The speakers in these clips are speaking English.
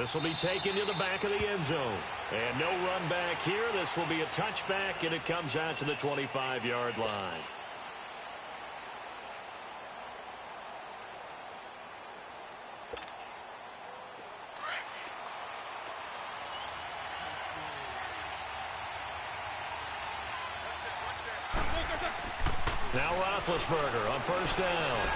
This will be taken to the back of the end zone. And no run back here. This will be a touchback, and it comes out to the 25-yard line. Now Roethlisberger on first down.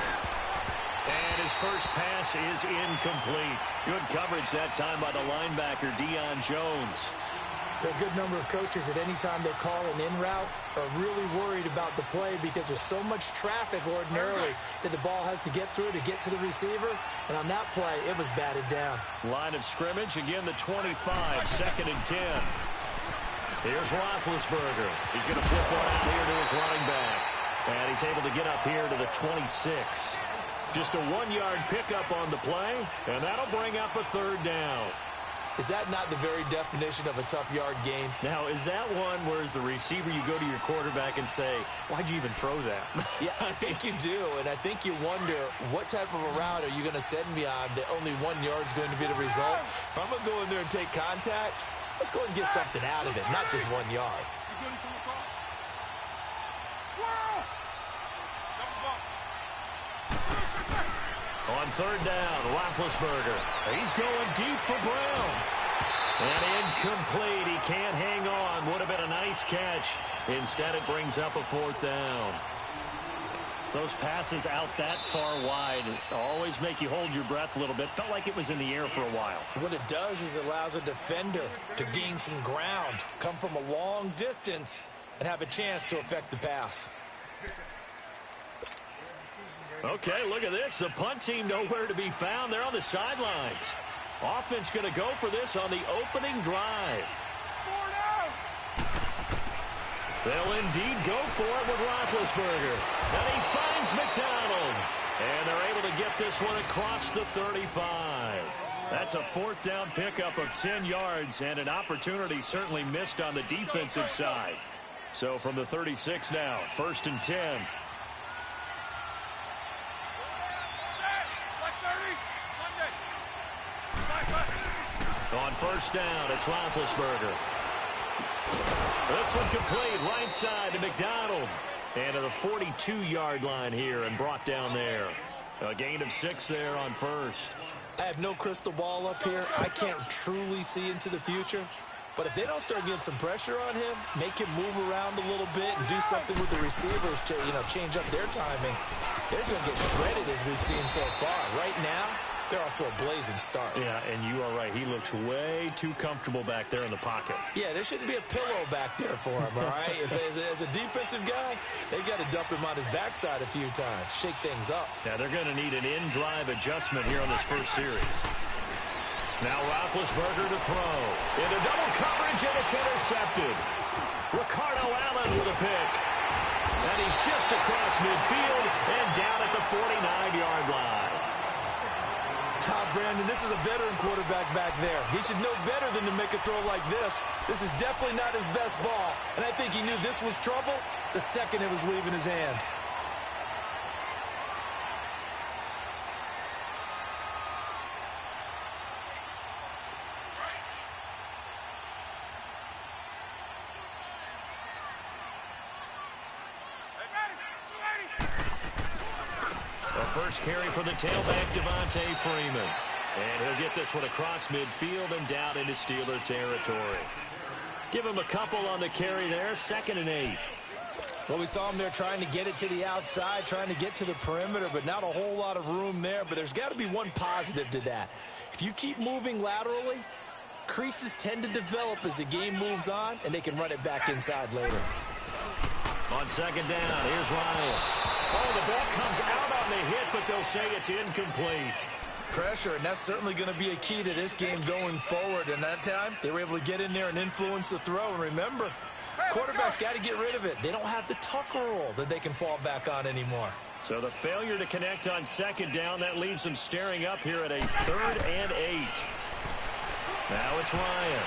And his first pass is incomplete. Good coverage that time by the linebacker, Deion Jones. There are a good number of coaches at any time they call an in route are really worried about the play because there's so much traffic ordinarily that the ball has to get through to get to the receiver. And on that play, it was batted down. Line of scrimmage, again the 25, second and 10. Here's Roethlisberger. He's going to flip one out here to his running back. And he's able to get up here to the 26. Just a 1-yard pickup on the play, and that'll bring up a third down. Is that not the very definition of a tough yard gain? Now, is that one where as the receiver you go to your quarterback and say, why'd you even throw that? Yeah, I think you do, and I think you wonder what type of a route are you going to send me on that only 1 yard's going to be the result? If I'm going to go in there and take contact, let's go and get something out of it, not just 1 yard. On third down, Roethlisberger. He's going deep for Brown. And incomplete. He can't hang on. Would have been a nice catch. Instead, it brings up a fourth down. Those passes out that far wide always make you hold your breath a little bit. Felt like it was in the air for a while. What it does is it allows a defender to gain some ground, come from a long distance, and have a chance to affect the pass. Okay, look at this. The punt team nowhere to be found. They're on the sidelines. Offense going to go for this on the opening drive. They'll indeed go for it with Roethlisberger. And he finds McDonald. And they're able to get this one across the 35. That's a fourth down pickup of 10 yards and an opportunity certainly missed on the defensive side. So from the 36 now, first and 10. On first down, it's Roethlisberger. This one complete, right side to McDonald. And to the 42-yard line here and brought down there. A gain of 6 there on first. I have no crystal ball up here. I can't truly see into the future. But if they don't start getting some pressure on him, make him move around a little bit and do something with the receivers to, change up their timing, they're just going to get shredded as we've seen so far. Right now, they're off to a blazing start. Yeah, and you are right. He looks way too comfortable back there in the pocket. Yeah, there shouldn't be a pillow back there for him, all right? As a defensive guy, they've got to dump him on his backside a few times, shake things up. Yeah, they're going to need an in-drive adjustment here on this first series. Now Roethlisberger to throw. Into double coverage, and it's intercepted. Ricardo Allen with a pick. And he's just across midfield and down at the 49-yard line. Brandon, this is a veteran quarterback back there. He should know better than to make a throw like this. This is definitely not his best ball, and I think he knew this was trouble the second it was leaving his hand. First carry for the tailback, Devontae Freeman. And he'll get this one across midfield and down into Steeler territory. Give him a couple on the carry there, 2nd and 8. Well, we saw him there trying to get it to the outside, trying to get to the perimeter, but not a whole lot of room there. But there's got to be one positive to that. If you keep moving laterally, creases tend to develop as the game moves on, and they can run it back inside later. On second down, here's Ryan. Oh, the ball comes out on the hit, but they'll say it's incomplete. Pressure, and that's certainly going to be a key to this game going forward. And that time, they were able to get in there and influence the throw. And remember, quarterbacks got to get rid of it. They don't have the tucker roll that they can fall back on anymore. So the failure to connect on second down, that leaves them staring up here at a 3rd and 8. Now it's Ryan.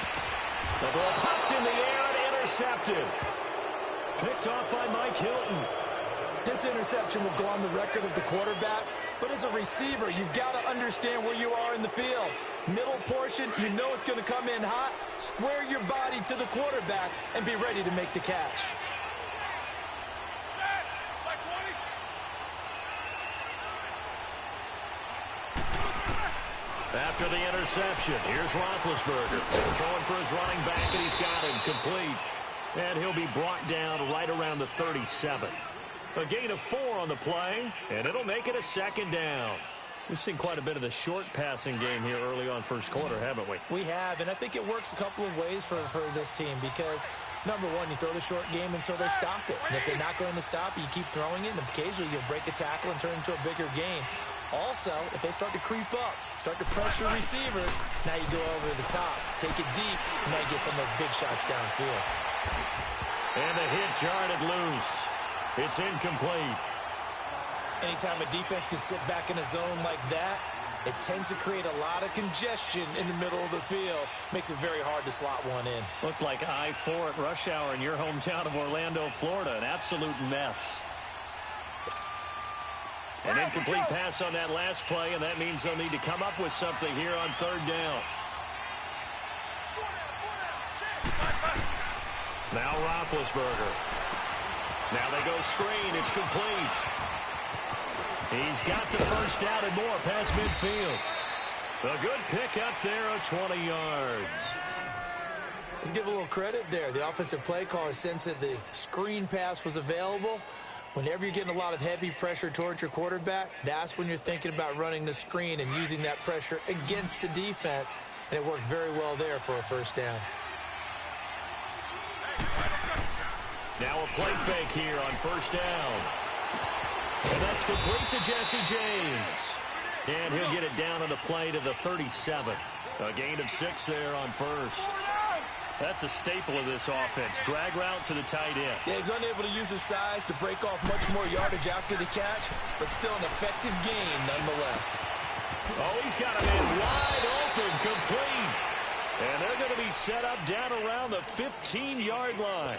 The ball popped in the air and intercepted. Picked off by Mike Hilton. This interception will go on the record of the quarterback, but as a receiver, you've got to understand where you are in the field. Middle portion, you know it's going to come in hot. Square your body to the quarterback and be ready to make the catch. After the interception, here's Roethlisberger. Throwing for his running back, and he's got him complete. And he'll be brought down right around the 37. A gain of 4 on the play, and it'll make it a second down. We've seen quite a bit of the short passing game here early on first quarter, haven't we? We have, and I think it works a couple of ways for this team because, number one, you throw the short game until they stop it. And if they're not going to stop it, you keep throwing it, and occasionally you'll break a tackle and turn it into a bigger game. Also, if they start to creep up, start to pressure receivers, now you go over the top, take it deep, and now you get some of those big shots downfield. And the hit jarred it loose. It's incomplete. Anytime a defense can sit back in a zone like that, it tends to create a lot of congestion in the middle of the field. Makes it very hard to slot one in. Looked like I-4 at rush hour in your hometown of Orlando, Florida. An absolute mess. An incomplete pass on that last play, and that means they'll need to come up with something here on third down. Now Roethlisberger. Now they go screen. It's complete. He's got the first down and more past midfield. A good pick up there of 20 yards. Let's give a little credit there. The offensive play caller sensed that the screen pass was available. Whenever you're getting a lot of heavy pressure towards your quarterback, that's when you're thinking about running the screen and using that pressure against the defense. And it worked very well there for a first down. Now a play fake here on first down. And that's complete to Jesse James. And he'll get it down on the play to the 37. A gain of 6 there on first. That's a staple of this offense. Drag route to the tight end. Yeah, he's unable to use his size to break off much more yardage after the catch, but still an effective gain nonetheless. Oh, he's got him in wide open, complete. And they're going to be set up down around the 15-yard line.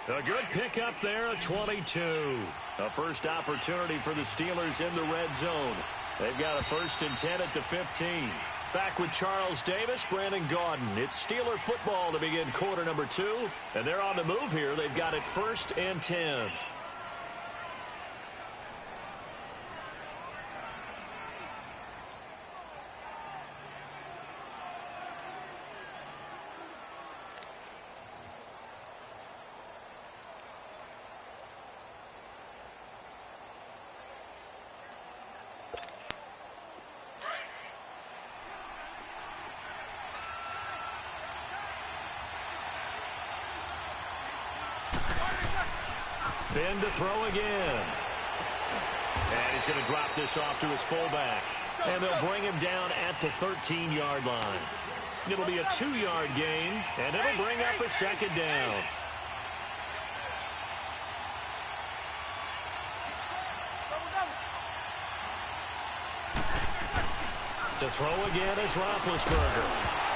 A good pickup there at 22. A first opportunity for the Steelers in the red zone. They've got a 1st and 10 at the 15. Back with Charles Davis, Brandon Gaudin. It's Steeler football to begin quarter number 2. And they're on the move here. They've got it 1st and 10. Ben to throw again. And he's going to drop this off to his fullback. And they'll bring him down at the 13-yard line. It'll be a 2-yard gain, and it'll bring up a second down. To throw again is Roethlisberger.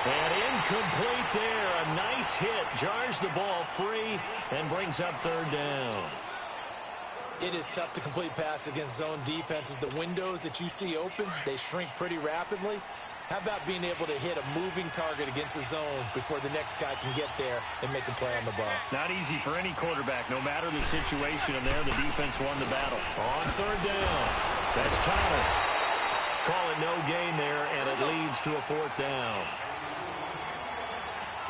And incomplete there. A nice hit. Jars the ball free and brings up third down. It is tough to complete passes against zone defenses. The windows that you see open, they shrink pretty rapidly. How about being able to hit a moving target against a zone before the next guy can get there and make a play on the ball? Not easy for any quarterback, no matter the situation. And there, the defense won the battle. On third down, that's Connor. Call it no gain there, and it leads to a 4th down.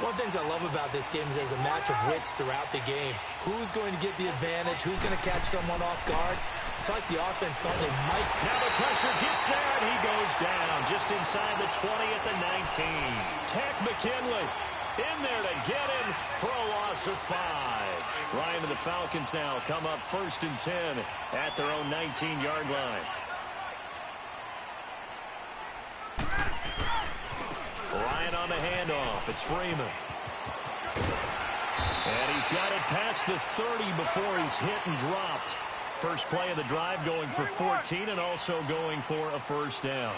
One of the things I love about this game is there's a match of wits throughout the game. Who's going to get the advantage? Who's going to catch someone off guard? I feel like the offense thought they might. Now the pressure gets there, and he goes down just inside the 20 at the 19. Tack McKinley in there to get him for a loss of 5. Ryan and the Falcons now come up 1st and 10 at their own 19-yard line. Ryan on the handoff. It's Freeman. And he's got it past the 30 before he's hit and dropped. First play of the drive going for 14 and also going for a 1st down.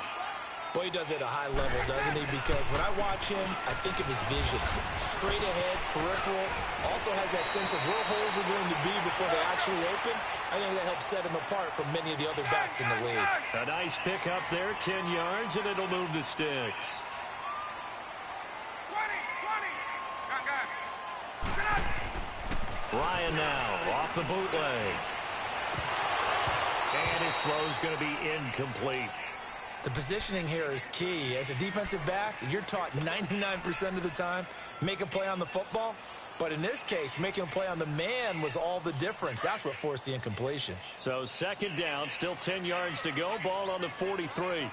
Boy, he does it at a high level, doesn't he? Because when I watch him, I think of his vision. Straight ahead, peripheral. Also has that sense of where holes are going to be before they actually open. I think that helps set him apart from many of the other backs in the league. A nice pick up there, 10 yards, and it'll move the sticks. 20. Ryan now off the bootleg. And his throw's going to be incomplete. The positioning here is key. As a defensive back, you're taught 99% of the time, make a play on the football. But in this case, making a play on the man was all the difference. That's what forced the incompletion. So second down, still 10 yards to go. Ball on the 43.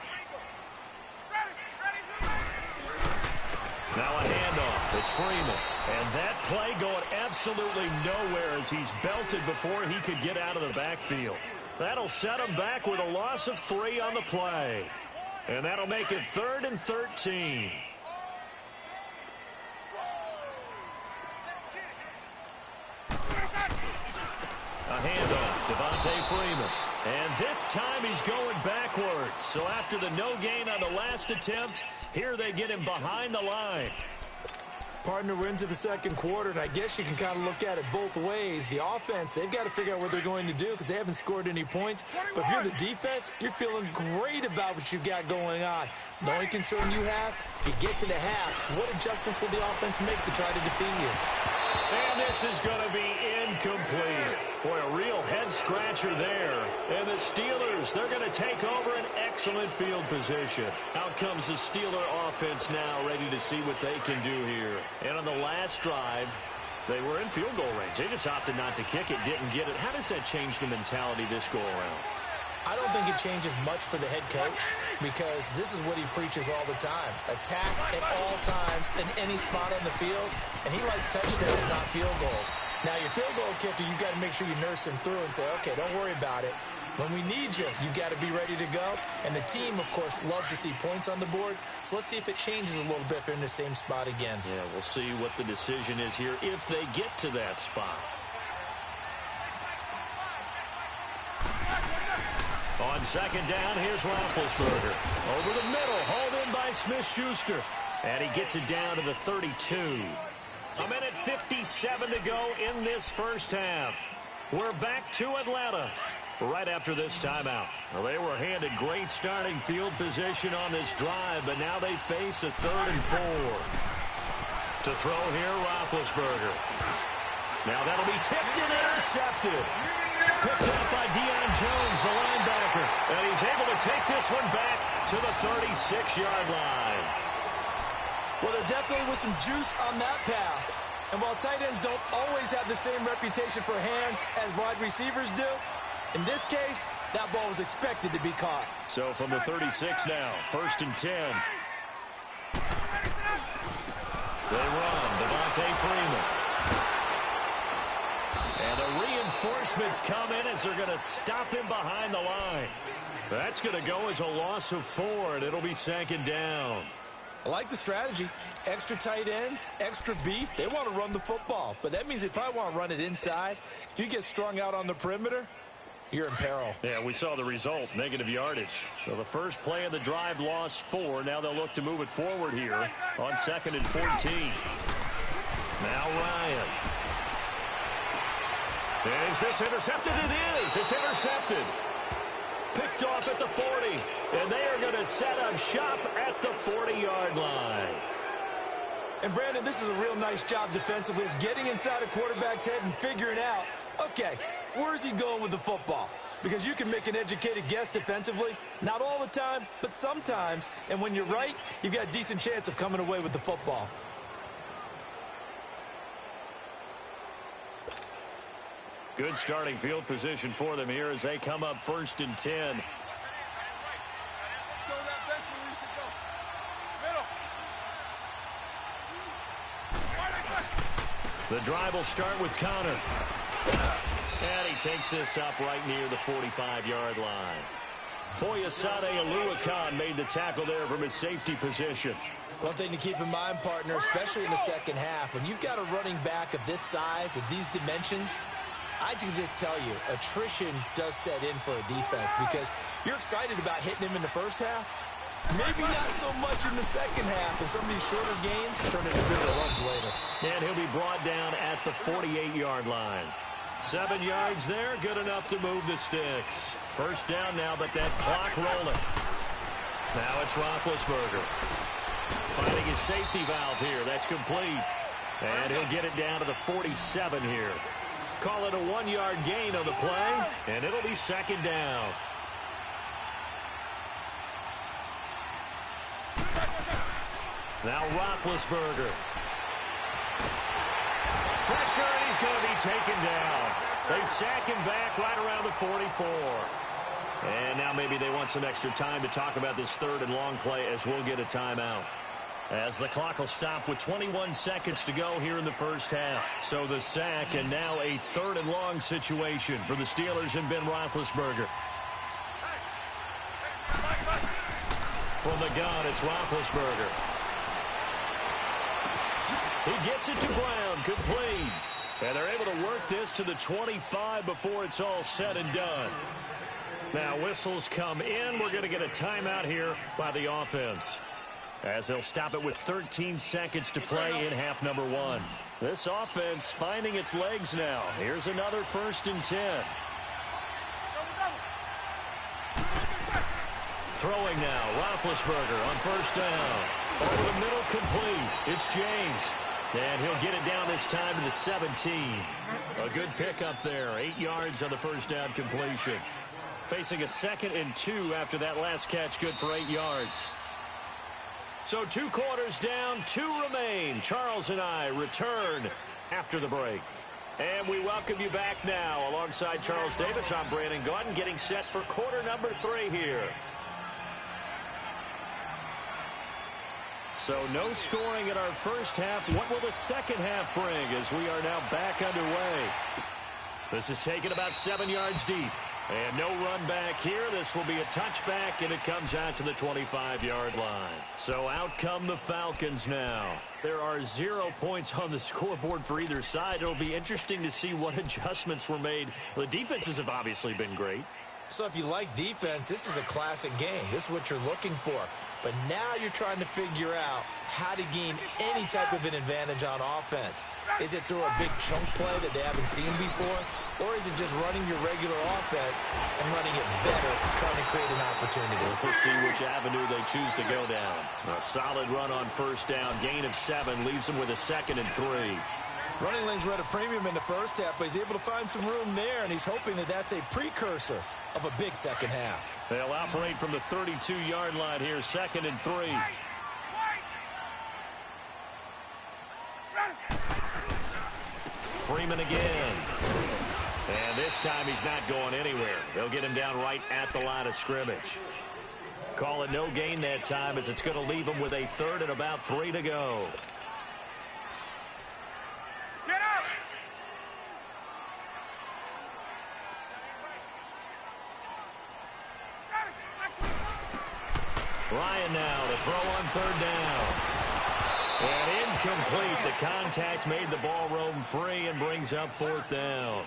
Now a handoff. It's Freeman. And that play going absolutely nowhere as he's belted before he could get out of the backfield. That'll set him back with a loss of 3 on the play. And that'll make it 3rd and 13. A handoff, Devontae Freeman. And this time he's going backwards. So after the no gain on the last attempt, here they get him behind the line. Partner, we're into the second quarter, and I guess you can kind of look at it both ways. The offense, they've got to figure out what they're going to do because they haven't scored any points. But if you're the defense, you're feeling great about what you've got going on. The only concern you have, if you get to the half, what adjustments will the offense make to try to defeat you? And this is going to be incomplete. Boy, a real head-scratcher there. And the Steelers, they're going to take over an excellent field position. Out comes the Steeler offense now, ready to see what they can do here. And on the last drive, they were in field goal range. They just opted not to kick it, didn't get it. How does that change the mentality this go-around? I don't think it changes much for the head coach because this is what he preaches all the time. Attack at all times in any spot on the field, and he likes touchdowns, not field goals. Now, your field goal kicker, you've got to make sure you nurse him through and say, okay, don't worry about it. When we need you, you've got to be ready to go. And the team, of course, loves to see points on the board. So let's see if it changes a little bit if they're in the same spot again. Yeah, we'll see what the decision is here if they get to that spot. On second down, here's Roethlisberger. Over the middle, hauled in by Smith-Schuster. And he gets it down to the 32. A minute 57 to go in this first half. We're back to Atlanta right after this timeout. Well, they were handed great starting field position on this drive, but now they face a 3rd and 4. To throw here, Roethlisberger. Now that'll be tipped and intercepted. Picked up by Deion Jones, the linebacker. And he's able to take this one back to the 36-yard line. Well, there definitely was some juice on that pass. And while tight ends don't always have the same reputation for hands as wide receivers do, in this case, that ball was expected to be caught. So from the 36 now, 1st and 10. They run, Devontae Freeman. And the reinforcements come in as they're going to stop him behind the line. That's going to go as a loss of 4, and it'll be 2nd down. I like the strategy. Extra tight ends, extra beef. They want to run the football, but that means they probably want to run it inside. If you get strung out on the perimeter, you're in peril. Yeah, we saw the result, negative yardage. So the first play of the drive lost 4. Now they'll look to move it forward here on 2nd and 14. Now Ryan. Is this intercepted? It is. It's intercepted. Picked off at the 40. And they are going to set up shop at the 40-yard line. And, Brandon, this is a real nice job defensively of getting inside a quarterback's head and figuring out, okay, where's he going with the football? Because you can make an educated guess defensively. Not all the time, but sometimes. And when you're right, you've got a decent chance of coming away with the football. Good starting field position for them here as they come up 1st and 10. The drive will start with Connor. And he takes this up right near the 45-yard line. Foyesade Oluwakan made the tackle there from his safety position. One thing to keep in mind, partner, especially in the second half, when you've got a running back of this size, of these dimensions, I can just tell you, attrition does set in for a defense because you're excited about hitting him in the first half, Maybe not so much in the second half, and some of these shorter gains turn into bigger runs later. And he'll be brought down at the 48-yard line. 7 yards there, good enough to move the sticks. First down now, but that clock rolling. Now it's Roethlisberger. Finding his safety valve here. That's complete. And he'll get it down to the 47 here. Call it a 1-yard gain on the play, and it'll be second down. Now Roethlisberger. Pressure, and he's going to be taken down. They sack him back right around the 44. And now maybe they want some extra time to talk about this third and long play as we'll get a timeout. As the clock will stop with 21 seconds to go here in the first half. So the sack and now a third and long situation for the Steelers and Ben Roethlisberger. From the gun, it's Roethlisberger. He gets it to Brown, complete. And they're able to work this to the 25 before it's all said and done. Now whistles come in. We're going to get a timeout here by the offense, as they'll stop it with 13 seconds to play in half number 1. This offense finding its legs now. Here's another 1st and 10. Throwing now, Roethlisberger on first down. Over the middle, complete. It's James. And he'll get it down this time to the 17. A good pickup there. 8 yards on the first down completion. Facing a 2nd and 2 after that last catch, good for 8 yards. So 2 quarters down, 2 remain. Charles and I return after the break. And we welcome you back now. Alongside Charles Davis, I'm Brandon Gaudin, getting set for quarter number 3 here. So no scoring in our first half. What will the second half bring as we are now back underway? This is taken about 7 yards deep. And no run back here. This will be a touchback, and it comes out to the 25-yard line. So out come the Falcons now. There are 0 points on the scoreboard for either side. It'll be interesting to see what adjustments were made. The defenses have obviously been great. So if you like defense, this is a classic game. This is what you're looking for. But now you're trying to figure out how to gain any type of an advantage on offense. Is it through a big chunk play that they haven't seen before? Or is it just running your regular offense and running it better, trying to create an opportunity? We'll see which avenue they choose to go down. A solid run on first down. Gain of 7 leaves them with a 2nd and 3. Running lanes were at a premium in the first half, but he's able to find some room there, and he's hoping that that's a precursor of a big second half. They'll operate from the 32-yard line here, 2nd and 3. Freeman again. And this time he's not going anywhere. They'll get him down right at the line of scrimmage. Call it no gain that time, as it's going to leave him with a 3rd and about 3 to go. Ryan now to throw on 3rd down. And incomplete. The contact made the ball roam free and brings up 4th down.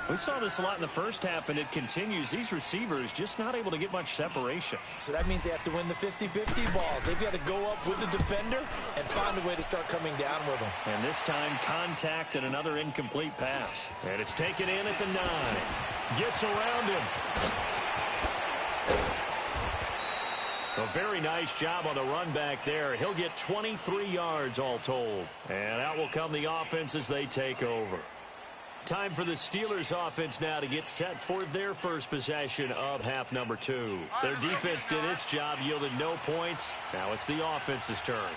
We saw this a lot in the first half, and it continues. These receivers just not able to get much separation. So that means they have to win the 50-50 balls. They've got to go up with the defender and find a way to start coming down with them. And this time, contact and another incomplete pass. And it's taken in at the 9. Gets around him. A very nice job on the run back there. He'll get 23 yards all told. And out will come the offense as they take over. Time for the Steelers offense now to get set for their first possession of half number 2. Their defense did its job, yielded no points. Now it's the offense's turn.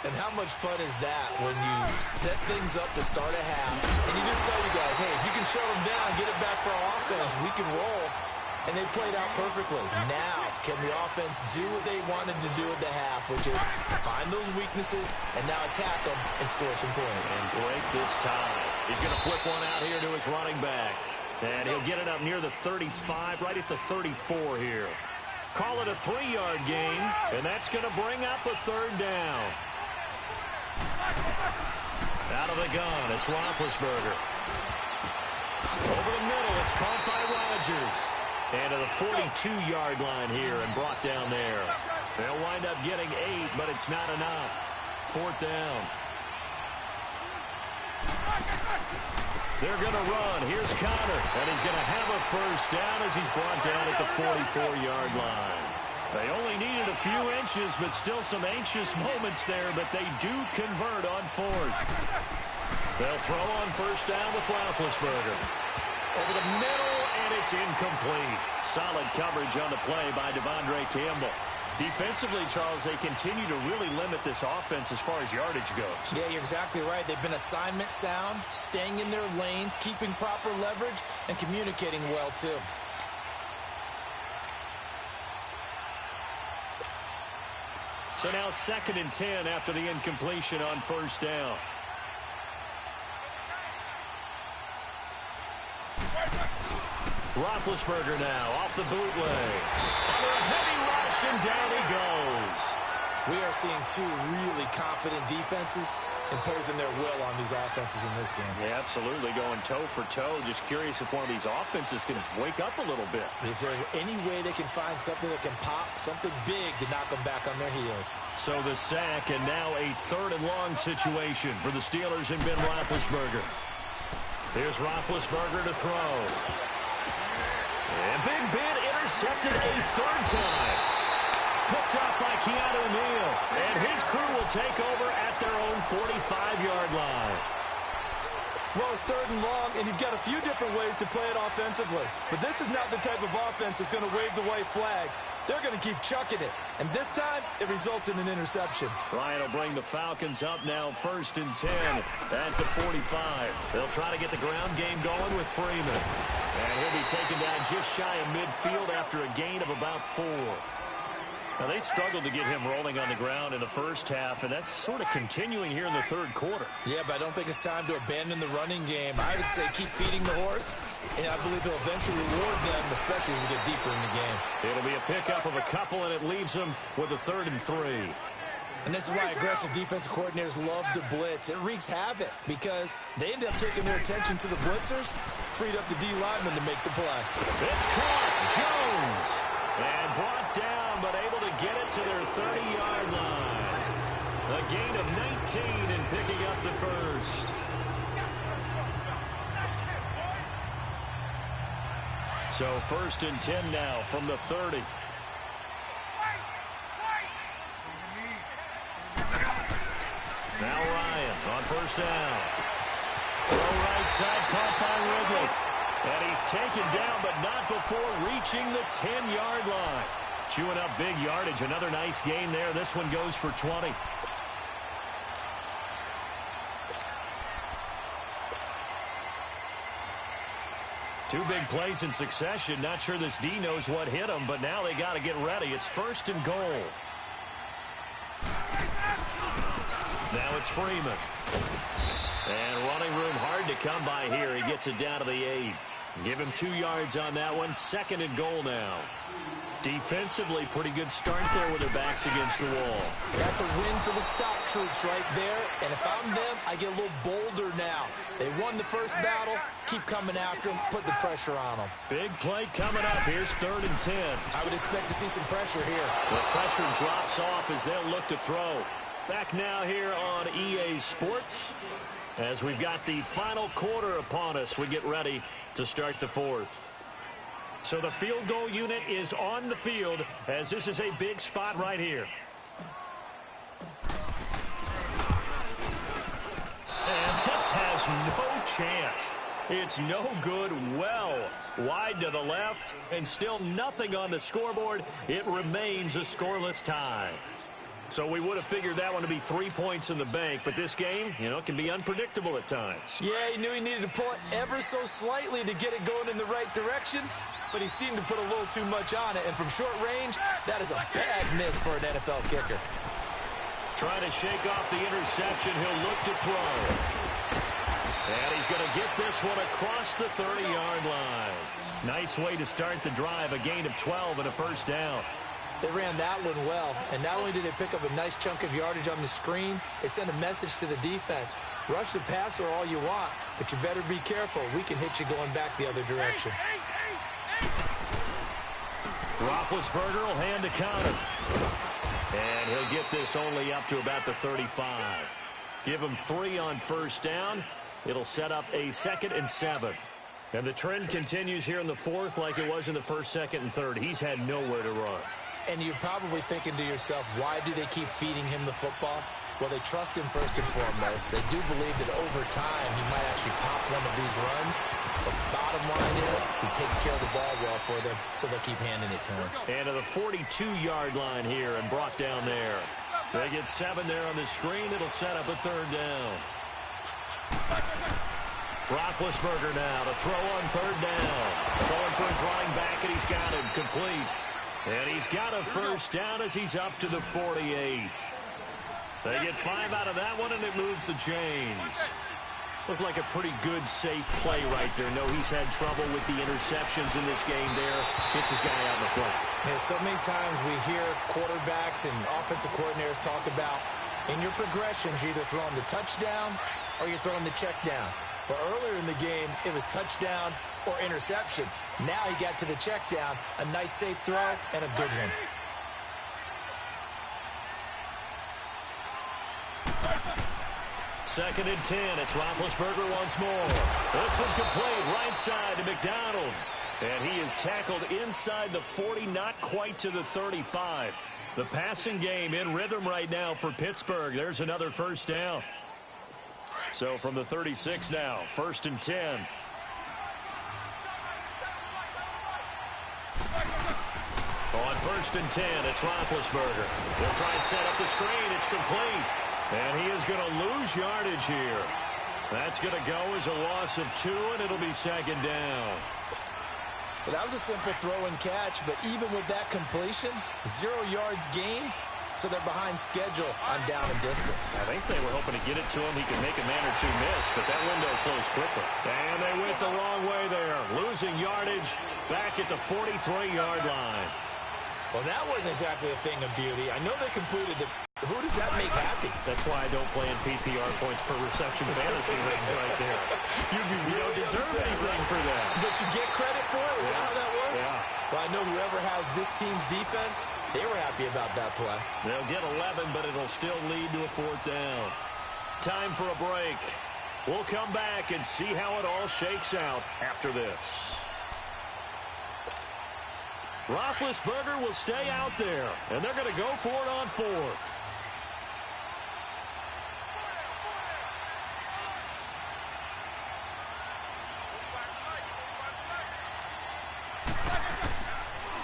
And how much fun is that when you set things up to start a half, and you just tell you guys, hey, if you can shut them down, get it back for our offense, we can roll. And they played out perfectly. Now, can the offense do what they wanted to do at the half, which is find those weaknesses and now attack them and score some points. And break this tie. He's going to flip one out here to his running back. And he'll get it up near the 35, right at the 34 here. Call it a 3-yard gain, and that's going to bring up a 3rd down. Out of the gun, it's Roethlisberger. Over the middle, it's caught by Rodgers. And to the 42-yard line here and brought down there. They'll wind up getting 8, but it's not enough. 4th down. They're going to run. Here's Connor, and he's going to have a first down as he's brought down at the 44-yard line. They only needed a few inches, but still some anxious moments there, but they do convert on 4th. They'll throw on first down with Roethlisberger. Over the middle, and it's incomplete. Solid coverage on the play by Devondre Campbell. Defensively, Charles, they continue to really limit this offense as far as yardage goes. Yeah, you're exactly right. They've been assignment sound, staying in their lanes, keeping proper leverage, and communicating well, too. So now 2nd and 10 after the incompletion on first down. Roethlisberger now off the bootleg. Under a heavy rush, and down he goes. We are seeing two really confident defenses imposing their will on these offenses in this game. Yeah, absolutely, going toe for toe. Just curious if one of these offenses can wake up a little bit. Is there any way they can find something that can pop, something big to knock them back on their heels? So the sack, and now a 3rd and long situation for the Steelers and Ben Roethlisberger. Here's Roethlisberger to throw. And Big Ben intercepted a 3rd time. Picked up by Keanu Neal. And his crew will take over at their own 45-yard line. Well, it's 3rd and long, and you've got a few different ways to play it offensively. But this is not the type of offense that's going to wave the white flag. They're going to keep chucking it. And this time, it results in an interception. Ryan will bring the Falcons up now 1st and 10 at the 45. They'll try to get the ground game going with Freeman. And he'll be taken down just shy of midfield after a gain of about 4. Now, they struggled to get him rolling on the ground in the first half, and that's sort of continuing here in the 3rd quarter. Yeah, but I don't think it's time to abandon the running game. I would say keep feeding the horse, and I believe he'll eventually reward them, especially as we get deeper in the game. It'll be a pickup of a couple, and it leaves them with a 3rd and 3. And this is why aggressive defensive coordinators love to blitz. It wreaks havoc because they end up taking their attention to the blitzers, freed up the D lineman to make the play. It's caught. Jones. And brought down, but able to get it to their 30-yard line. A gain of 19 and picking up the 1st. So 1st and 10 now from the 30. Now Ryan on first down. Throw right side, caught by Ridley. And he's taken down, but not before reaching the 10-yard line. Chewing up big yardage. Another nice gain there. This one goes for 20. Two big plays in succession. Not sure this D knows what hit him, but now they got to get ready. It's 1st and goal. Now it's Freeman. And running room hard to come by here. He gets it down to the 8. Give him 2 yards on that one. 2nd and goal now. Defensively, pretty good start there with their backs against the wall. That's a win for the stop troops right there. And if I'm them, I get a little bolder now. They won the first battle. Keep coming after them. Put the pressure on them. Big play coming up. Here's 3rd and 10. I would expect to see some pressure here. The pressure drops off as they'll look to throw. Back now here on EA Sports. As we've got the final quarter upon us, we get ready to start the 4th. So the field goal unit is on the field as this is a big spot right here. And this has no chance. It's no good. Well wide to the left, and still nothing on the scoreboard. It remains a scoreless tie. So we would have figured that one to be 3 points in the bank, but this game, you know, can be unpredictable at times. Yeah, he knew he needed to pull it ever so slightly to get it going in the right direction, but he seemed to put a little too much on it, and from short range, that is a bad miss for an NFL kicker. Trying to shake off the interception, he'll look to throw. And he's going to get this one across the 30-yard line. Nice way to start the drive, a gain of 12 and a first down. They ran that one well, and not only did they pick up a nice chunk of yardage on the screen, they sent a message to the defense. Rush the passer all you want, but you better be careful. We can hit you going back the other direction. Roethlisberger will hand to Connor. And he'll get this only up to about the 35. Give him 3 on first down. It'll set up a 2nd and 7. And the trend continues here in the 4th like it was in the 1st, 2nd, and 3rd. He's had nowhere to run. And you're probably thinking to yourself, why do they keep feeding him the football? Well, they trust him first and foremost. They do believe that over time he might actually pop one of these runs. The bottom line is he takes care of the ball well for them, so they'll keep handing it to him. And to the 42-yard line here and brought down there. They get 7 there on the screen. It'll set up a 3rd down. Roethlisberger now to throw on 3rd down. Throwing for his running back, and he's got him complete. And he's got a 1st down as he's up to the 48. They get 5 out of that one, and it moves the chains. Looked like a pretty good, safe play right there. No, he's had trouble with the interceptions in this game there. Gets his guy out in the front. Yeah, so many times we hear quarterbacks and offensive coordinators talk about in your progressions, you're either throwing the touchdown or you're throwing the check down. But earlier in the game, it was touchdown or interception. Now he got to the check down, a nice safe throw, and a good one. Second and 10. It's Roethlisberger once more. This one complete right side to McDonald. And he is tackled inside the 40, not quite to the 35. The passing game in rhythm right now for Pittsburgh. There's another 1st down. So from the 36 now, 1st and 10. On 1st and 10, it's Roethlisberger. They'll try and set up the screen. It's complete. And he is going to lose yardage here. That's going to go as a loss of 2, and it'll be 2nd down. Well, that was a simple throw and catch, but even with that completion, 0 yards gained, so they're behind schedule on down and distance. I think they were hoping to get it to him. He could make a man or 2 miss, but that window closed quickly. And they went the wrong way there, losing yardage back at the 43-yard line. Well, that wasn't exactly a thing of beauty. I know they completed it. Who does that make happy? That's why I don't play in PPR points per reception fantasy leagues right there. You don't deserve anything for that. But you get credit for it? Is that how that works? Yeah. Well, I know whoever has this team's defense, they were happy about that play. They'll get 11, but it'll still lead to a 4th down. Time for a break. We'll come back and see how it all shakes out after this. Roethlisberger will stay out there, and they're going to go for it on 4th.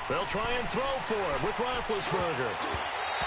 They'll try and throw for it with Roethlisberger.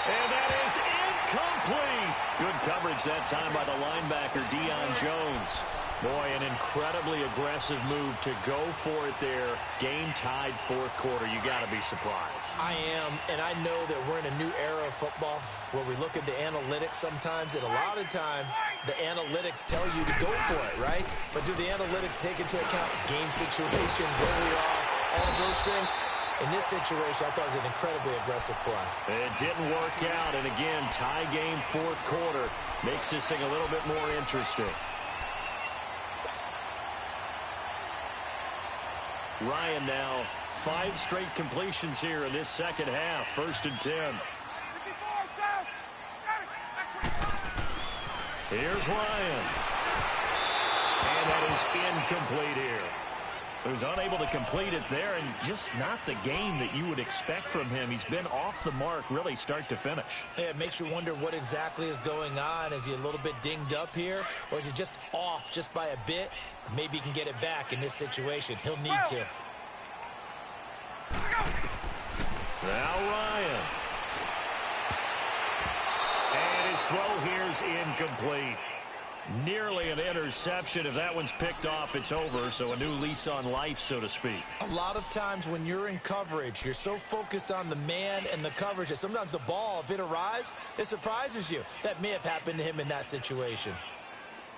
And that is incomplete. Good coverage that time by the linebacker, Deion Jones. Boy, an incredibly aggressive move to go for it there. Game-tied 4th quarter. You got to be surprised. I am, and I know that we're in a new era of football where we look at the analytics sometimes, and a lot of time the analytics tell you to go for it, right? But do the analytics take into account game situation, where we are, all of those things? In this situation, I thought it was an incredibly aggressive play. It didn't work out, and again, tie game 4th quarter makes this thing a little bit more interesting. Ryan now, 5 straight completions here in this 2nd half, 1st and 10. Here's Ryan. And that is incomplete here. So he's unable to complete it there, and just not the game that you would expect from him. He's been off the mark really start to finish. Yeah, it makes you wonder what exactly is going on. Is he a little bit dinged up here, or is he just off just by a bit? Maybe he can get it back in this situation. He'll need to. Now Ryan. And his throw here is incomplete. Nearly an interception. If that one's picked off, it's over. So a new lease on life, so to speak. A lot of times when you're in coverage, you're so focused on the man and the coverage that sometimes the ball, if it arrives, it surprises you. That may have happened to him in that situation.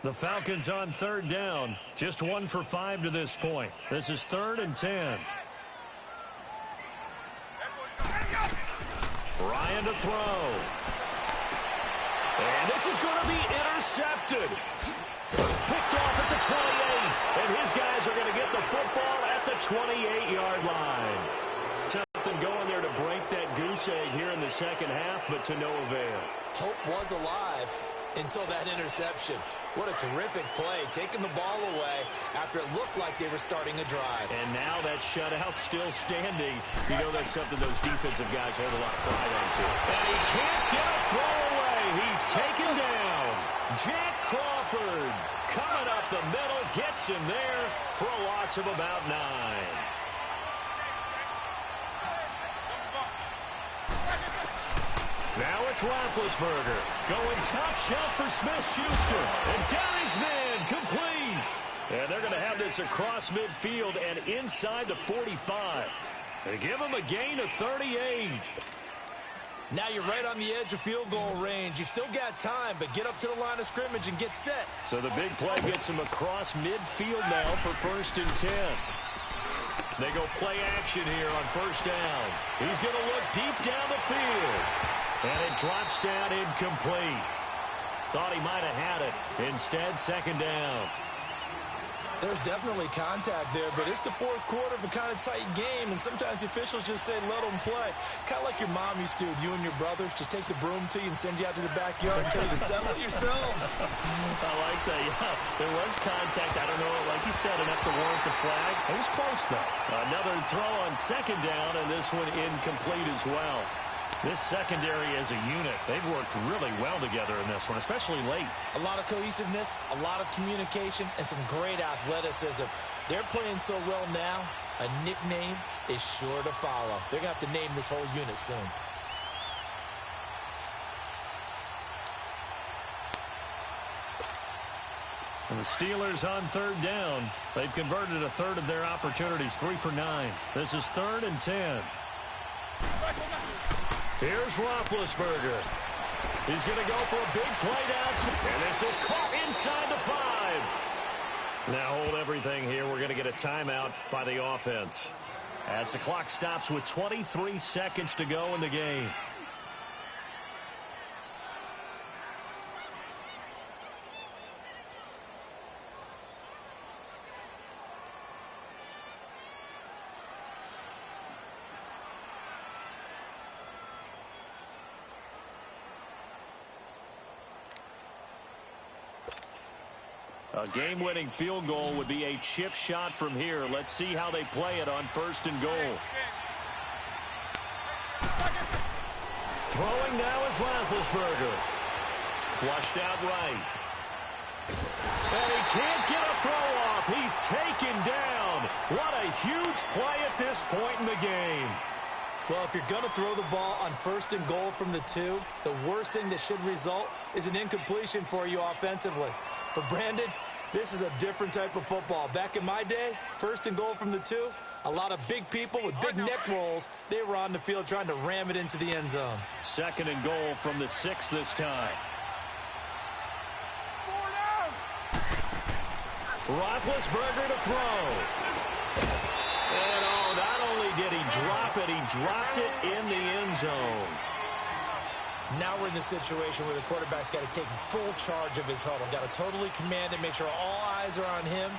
The Falcons on 3rd down. Just 1 for 5 to this point. This is 3rd and 10. Ryan to throw. And this is going to be intercepted. Picked off at the 28. And his guys are going to get the football at the 28-yard line. Something going there. goose egg here in the second half, but to no avail. Hope was alive until that interception. What a terrific play, taking the ball away after it looked like they were starting a drive. And now that shutout still standing. You know that's something those defensive guys hold a lot of pride onto. And he can't get a throw away. He's taken down. Jack Crawford coming up the middle, gets him there for a loss of about 9. Now it's Roethlisberger going top shelf for Smith-Schuster. And Gary's man complete. And they're going to have this across midfield and inside the 45. They give him a gain of 38. Now you're right on the edge of field goal range. You've still got time, but get up to the line of scrimmage and get set. So the big play gets him across midfield now for 1st and 10. They go play action here on 1st down. He's going to look deep down the field. And it drops down incomplete. Thought he might have had it. Instead, 2nd down. There's definitely contact there, but it's the 4th quarter of a kind of tight game, and sometimes the officials just say, let them play. Kind of like your mom used to with you and your brothers. Just take the broom to you and send you out to the backyard and tell you to settle it yourselves. I like that. Yeah, there was contact. I don't know, like you said, enough to warrant the flag. It was close, though. Another throw on 2nd down, and this one incomplete as well. This secondary as a unit, they've worked really well together in this one, especially late. A lot of cohesiveness, a lot of communication, and some great athleticism. They're playing so well now, a nickname is sure to follow. They're going to have to name this whole unit soon. And the Steelers on 3rd down. They've converted a third of their opportunities, 3 for 9. This is 3rd and 10. Here's Roethlisberger. He's going to go for a big play down. And this is caught inside the 5. Now hold everything here. We're going to get a timeout by the offense. As the clock stops with 23 seconds to go in the game. A game-winning field goal would be a chip shot from here. Let's see how they play it on 1st and goal. Throwing now is Roethlisberger. Flushed out right. And he can't get a throw off. He's taken down. What a huge play at this point in the game. Well, if you're going to throw the ball on 1st and goal from the 2, the worst thing that should result is an incompletion for you offensively. But Brandon, this is a different type of football. Back in my day, 1st and goal from the 2, a lot of big people with big neck rolls. They were on the field trying to ram it into the end zone. 2nd and goal from the 6 this time. Roethlisberger to throw. And not only did he drop it, he dropped it in the end zone. Now we're in the situation where the quarterback's got to take full charge of his huddle. Got to totally command it, make sure all eyes are on him.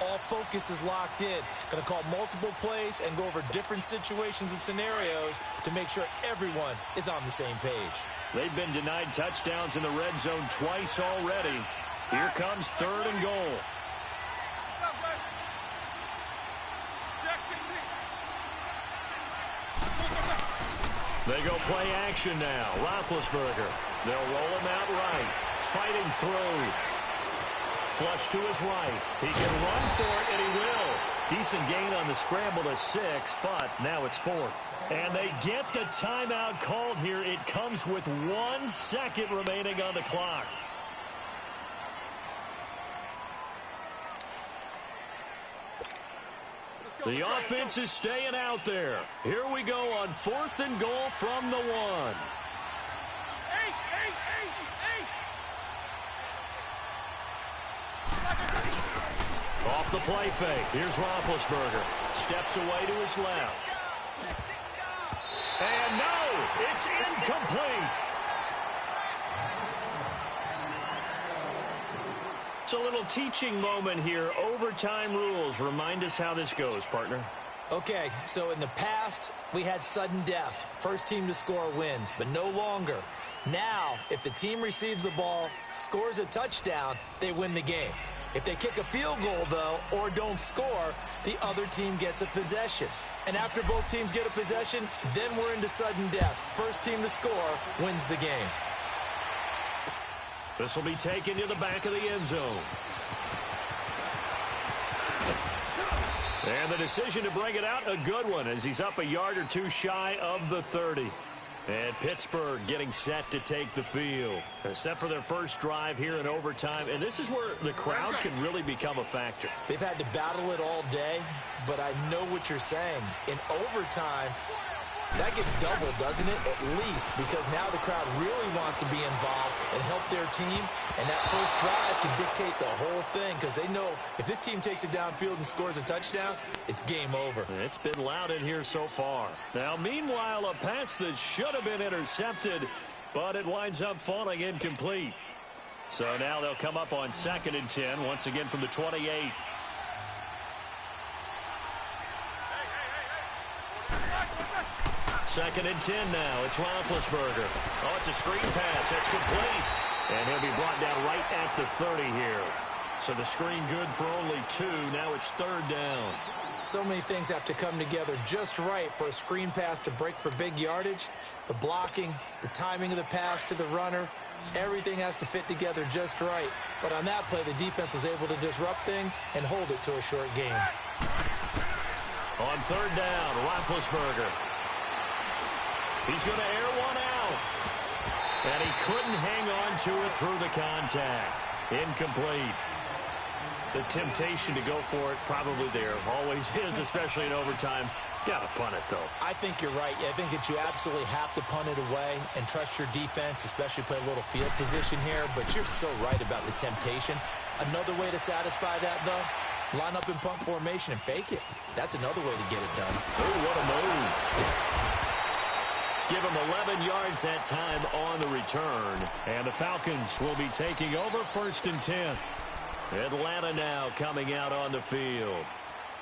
All focus is locked in. Going to call multiple plays and go over different situations and scenarios to make sure everyone is on the same page. They've been denied touchdowns in the red zone twice already. Here comes 3rd and goal. They go play action now. Roethlisberger. They'll roll him out right. Fighting through. Flush to his right. He can run for it, and he will. Decent gain on the scramble to 6, but now it's 4th. And they get the timeout called here. It comes with 1 second remaining on the clock. The offense is staying out there. Here we go on 4th and goal from the 1. Off the play fake. Here's Roethlisberger. Steps away to his left. And no, it's incomplete. It's a little teaching moment here. Overtime rules. Remind us how this goes, partner. Okay, so in the past, we had sudden death. First team to score wins, but no longer. Now, if the team receives the ball, scores a touchdown, they win the game. If they kick a field goal, though, or don't score, the other team gets a possession. And after both teams get a possession, then we're into sudden death. First team to score wins the game. This will be taken to the back of the end zone. And the decision to bring it out, a good one, as he's up a yard or two shy of the 30. And Pittsburgh getting set to take the field. Set for their first drive here in overtime. And this is where the crowd can really become a factor. They've had to battle it all day, but I know what you're saying. In overtime, that gets doubled, doesn't it? At least, because now the crowd really wants to be involved and help their team. And that first drive can dictate the whole thing, because they know if this team takes it downfield and scores a touchdown, it's game over. It's been loud in here so far. Now, meanwhile, a pass that should have been intercepted, but it winds up falling incomplete. So now they'll come up on 2nd and 10, once again from the 28. Second and 10 now. It's Roethlisberger. Oh, it's a screen pass. That's complete. And he'll be brought down right at the 30 here. So the screen good for only 2. Now it's 3rd down. So many things have to come together just right for a screen pass to break for big yardage. The blocking, the timing of the pass to the runner, everything has to fit together just right. But on that play, the defense was able to disrupt things and hold it to a short game. On 3rd down, Roethlisberger. He's going to air one out. And he couldn't hang on to it through the contact. Incomplete. The temptation to go for it probably there. Always is, especially in overtime. Got to punt it, though. I think you're right. I think that you absolutely have to punt it away and trust your defense, especially play a little field position here. But you're so right about the temptation. Another way to satisfy that, though, line up in punt formation and fake it. That's another way to get it done. Oh, what a move. Give him 11 yards that time on the return. And the Falcons will be taking over 1st and 10. Atlanta now coming out on the field.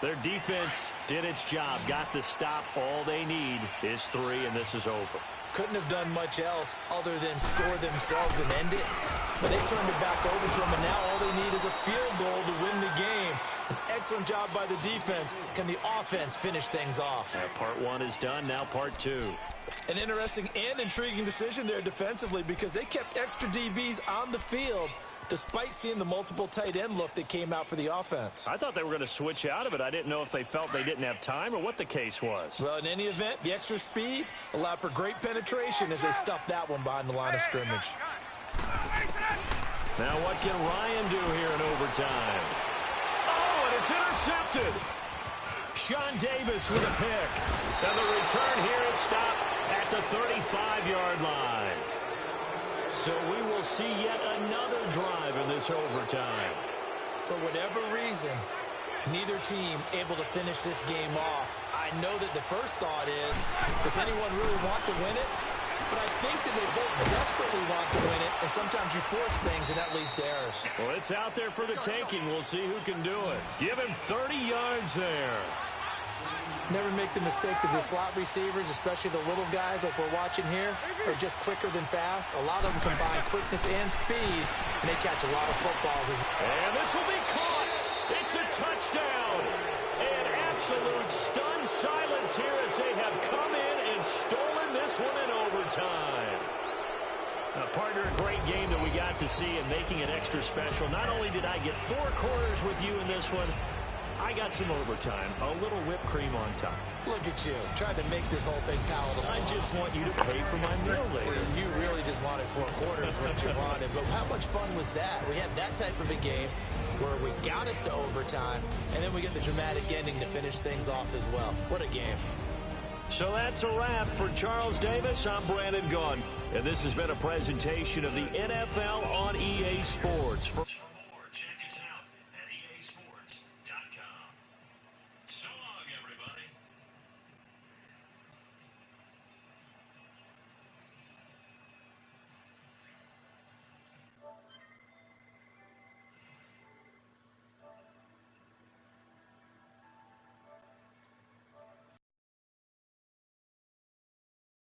Their defense did its job, got the stop. All they need is 3, and this is over. Couldn't have done much else other than score themselves and end it. But they turned it back over to them, and now all they need is a field goal to win the game. An excellent job by the defense. Can the offense finish things off? Part 1 is done, now part 2. An interesting and intriguing decision there defensively, because they kept extra DBs on the field despite seeing the multiple tight end look that came out for the offense. I thought they were going to switch out of it. I didn't know if they felt they didn't have time or what the case was. Well, in any event, the extra speed allowed for great penetration as they stuffed that one behind the line of scrimmage. Now what can Ryan do here in overtime? Oh, and it's intercepted. Sean Davis with a pick. And the return here is stopped at the 35-yard line. So we will see yet another drive in this overtime. For whatever reason, neither team able to finish this game off. I know that the first thought is, does anyone really want to win it? But I think that they both desperately want to win it, and sometimes you force things, and that leads to errors. Well, it's out there for the taking. We'll see who can do it. Give him 30 yards there. Never make the mistake that the slot receivers, especially the little guys like we're watching here, are just quicker than fast. A lot of them combine quickness and speed, and they catch a lot of footballs. And this will be caught. It's a touchdown. And absolute stunned silence here as they have come in and stolen this one in overtime. Partner, a great game that we got to see and making it extra special. Not only did I get 4 quarters with you in this one, I got some overtime, a little whipped cream on top. Look at you, trying to make this whole thing palatable. I just want you to pay for my meal later. You really just wanted 4 quarters, what you wanted. But how much fun was that? We had that type of a game where we got us to overtime, and then we get the dramatic ending to finish things off as well. What a game. So that's a wrap for Charles Davis. I'm Brandon Gaudin, and this has been a presentation of the NFL on EA Sports.